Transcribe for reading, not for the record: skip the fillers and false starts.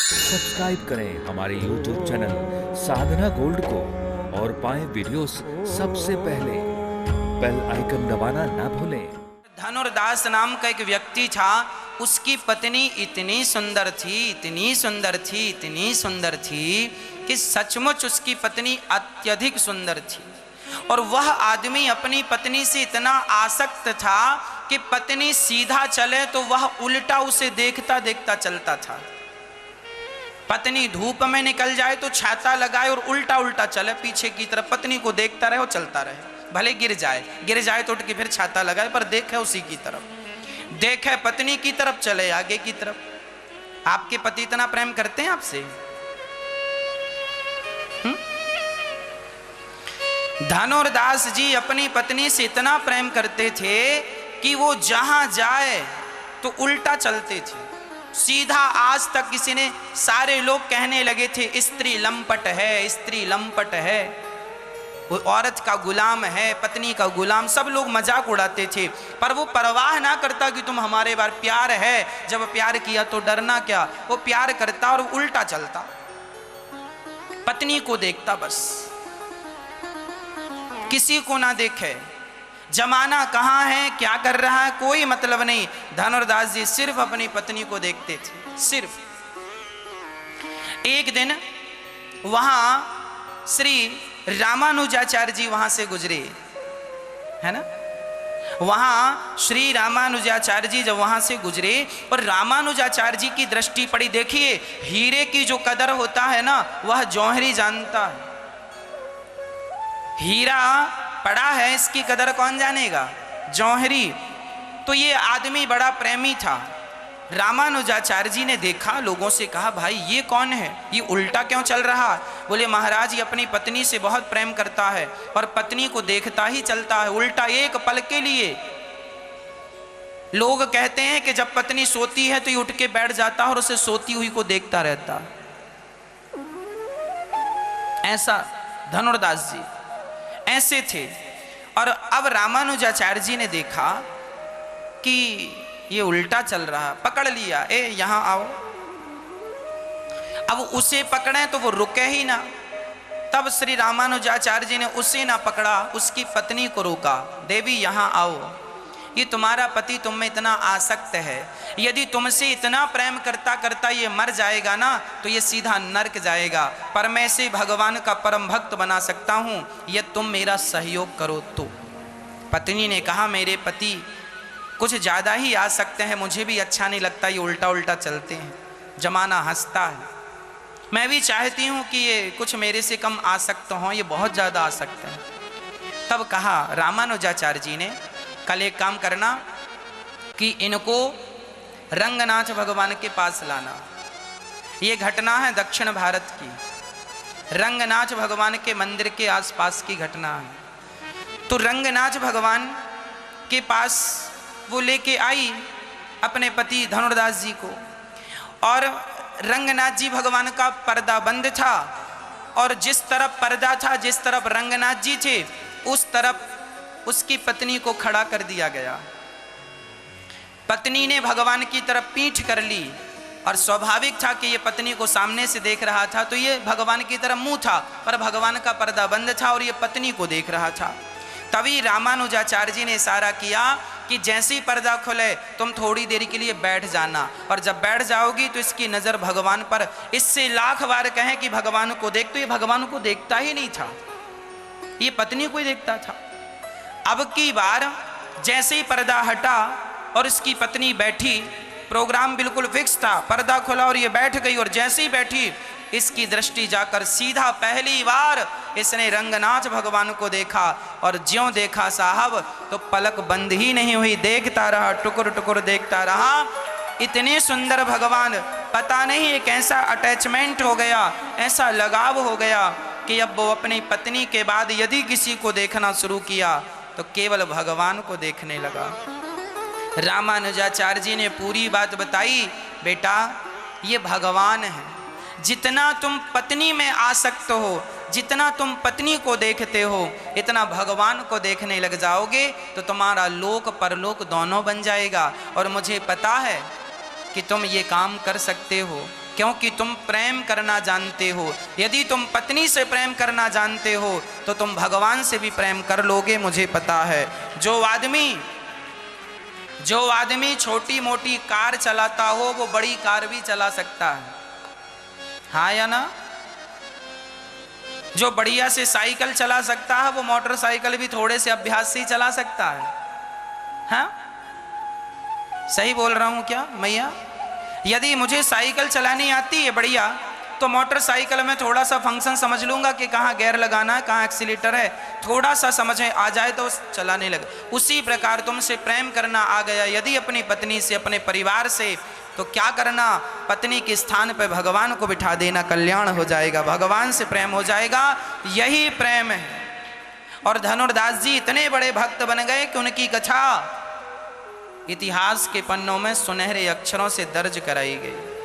Subscribe करें हमारे YouTube channel साधना gold को और पाएं वीडियोस सबसे पहले। बेल आइकन दबाना ना भूलें। धनुर्दास नाम का एक व्यक्ति था। उसकी पत्नी इतनी सुंदर थी, इतनी सुंदर थी, इतनी सुंदर थी कि सचमुच उसकी पत्नी अत्यधिक सुंदर थी। और वह आदमी अपनी पत्नी से इतना आसक्त था कि पत्नी सीधा चले तो वह उल्टा उसे देखता देखता चलता था। पत्नी धूप में निकल जाए तो छाता लगाए और उल्टा उल्टा चले पीछे की तरफ, पत्नी को देखता रहे और चलता रहे। भले गिर जाए तो उठ के फिर छाता लगाए पर देखे उसी की तरफ, देखे पत्नी की तरफ, चले आगे की तरफ। आपके पति इतना प्रेम करते हैं आपसे? धनुर्दास जी अपनी पत्नी से इतना प्रेम करते थे कि वो जहां जाए तो उल्टा चलते थे सीधा। आज तक किसी ने, सारे लोग कहने लगे थे स्त्री लंपट है, स्त्री लंपट है, वो औरत का गुलाम है, पत्नी का गुलाम, सब लोग मजाक उड़ाते थे। पर वो परवाह ना करता कि तुम हमारे बार प्यार है, जब प्यार किया तो डरना क्या। वो प्यार करता और उल्टा चलता, पत्नी को देखता बस, किसी को ना देखे। जमाना कहाँ है, क्या कर रहा है, कोई मतलब नहीं। धनुर्दास जी सिर्फ अपनी पत्नी को देखते थे, सिर्फ। एक दिन वहां श्री रामानुजाचार्य जी वहां से गुजरे, है ना। वहां श्री रामानुजाचार्य जी जब वहां से गुजरे और रामानुजाचार्य जी की दृष्टि पड़ी, देखिए हीरे की जो कदर होता है ना, वह जौहरी जानता है। हीरा पड़ा है, इसकी कदर कौन जानेगा? जौहरी। तो ये आदमी बड़ा प्रेमी था। रामानुजाचार्य जी ने देखा, लोगों से कहा भाई ये कौन है, ये उल्टा क्यों चल रहा? बोले महाराज ये अपनी पत्नी से बहुत प्रेम करता है और पत्नी को देखता ही चलता है उल्टा, एक पल के लिए। लोग कहते हैं कि जब पत्नी सोती है तो ये उठ के बैठ जाता है और उसे सोती हुई को देखता रहता। ऐसा धनुर्दास जी ऐसे थे। और अब रामानुजाचार्य जी ने देखा कि ये उल्टा चल रहा, पकड़ लिया, ए यहां आओ। अब उसे पकड़े तो वो रुके ही ना। तब श्री रामानुजाचार्य जी ने उसे ना पकड़ा, उसकी पत्नी को रोका, देवी यहां आओ, ये तुम्हारा पति तुम में इतना आसक्त है, यदि तुमसे इतना प्रेम करता करता ये मर जाएगा ना तो ये सीधा नरक जाएगा, पर मैं इसे भगवान का परम भक्त बना सकता हूं, यदि तुम मेरा सहयोग करो तो। पत्नी ने कहा मेरे पति कुछ ज़्यादा ही आसक्त हैं, मुझे भी अच्छा नहीं लगता ये उल्टा उल्टा चलते हैं, जमाना हंसता है, मैं भी चाहती हूँ कि ये कुछ मेरे से कम आसक्त हों, ये बहुत ज़्यादा आसक्त हैं। तब कहा रामानुजाचार्य जी ने, कल एक काम करना कि इनको रंगनाथ भगवान के पास लाना। ये घटना है दक्षिण भारत की, रंगनाथ भगवान के मंदिर के आसपास की घटना है। तो रंगनाथ भगवान के पास वो लेके आई अपने पति धनुर्दास जी को, और रंगनाथ जी भगवान का पर्दा बंद था, और जिस तरफ पर्दा था, जिस तरफ रंगनाथ जी थे, उस तरफ उसकी पत्नी को खड़ा कर दिया गया। पत्नी ने भगवान की तरफ पीठ कर ली, और स्वाभाविक था कि ये पत्नी को सामने से देख रहा था तो ये भगवान की तरफ मुंह था, पर भगवान का पर्दा बंद था और ये पत्नी को देख रहा था। तभी रामानुजाचार्य जी ने इशारा किया कि जैसे ही पर्दा खुले तुम थोड़ी देर के लिए बैठ जाना, और जब बैठ जाओगी तो इसकी नज़र भगवान पर, इससे लाख बार कहें कि भगवान को देख, तो ये भगवान को देखता ही नहीं था, ये पत्नी को ही देखता था। अब की बार जैसे ही पर्दा हटा और इसकी पत्नी बैठी, प्रोग्राम बिल्कुल फिक्स था, पर्दा खुला और ये बैठ गई, और जैसे ही बैठी इसकी दृष्टि जाकर सीधा पहली बार इसने रंगनाथ भगवान को देखा, और ज्यों देखा साहब तो पलक बंद ही नहीं हुई, देखता रहा, टुकुर टुकुर देखता रहा। इतने सुंदर भगवान, पता नहीं एक ऐसा अटैचमेंट हो गया, ऐसा लगाव हो गया कि अब वो अपनी पत्नी के बाद यदि किसी को देखना शुरू किया तो केवल भगवान को देखने लगा। रामानुजाचार्य जी ने पूरी बात बताई, बेटा ये भगवान है, जितना तुम पत्नी में आसक्त हो, जितना तुम पत्नी को देखते हो, इतना भगवान को देखने लग जाओगे तो तुम्हारा लोक परलोक दोनों बन जाएगा। और मुझे पता है कि तुम ये काम कर सकते हो, क्योंकि तुम प्रेम करना जानते हो। यदि तुम पत्नी से प्रेम करना जानते हो तो तुम भगवान से भी प्रेम कर लोगे, मुझे पता है। जो आदमी छोटी मोटी कार चलाता हो वो बड़ी कार भी चला सकता है, हाँ या ना? जो बढ़िया से साइकिल चला सकता है वो मोटरसाइकिल भी थोड़े से अभ्यास से ही चला सकता है, हाँ? सही बोल रहा हूं क्या मैया? यदि मुझे साइकिल चलानी आती है बढ़िया, तो मोटरसाइकिल में थोड़ा सा फंक्शन समझ लूंगा कि कहाँ गियर लगाना है, कहाँ एक्सीलेटर है, थोड़ा सा समझ आ जाए तो चलाने लगे। उसी प्रकार तुमसे प्रेम करना आ गया यदि अपनी पत्नी से, अपने परिवार से, तो क्या करना? पत्नी के स्थान पर भगवान को बिठा देना, कल्याण हो जाएगा, भगवान से प्रेम हो जाएगा। यही प्रेम है। और धनुर्दास जी इतने बड़े भक्त बन गए कि उनकी कथा इतिहास के पन्नों में सुनहरे अक्षरों से दर्ज कराई गई।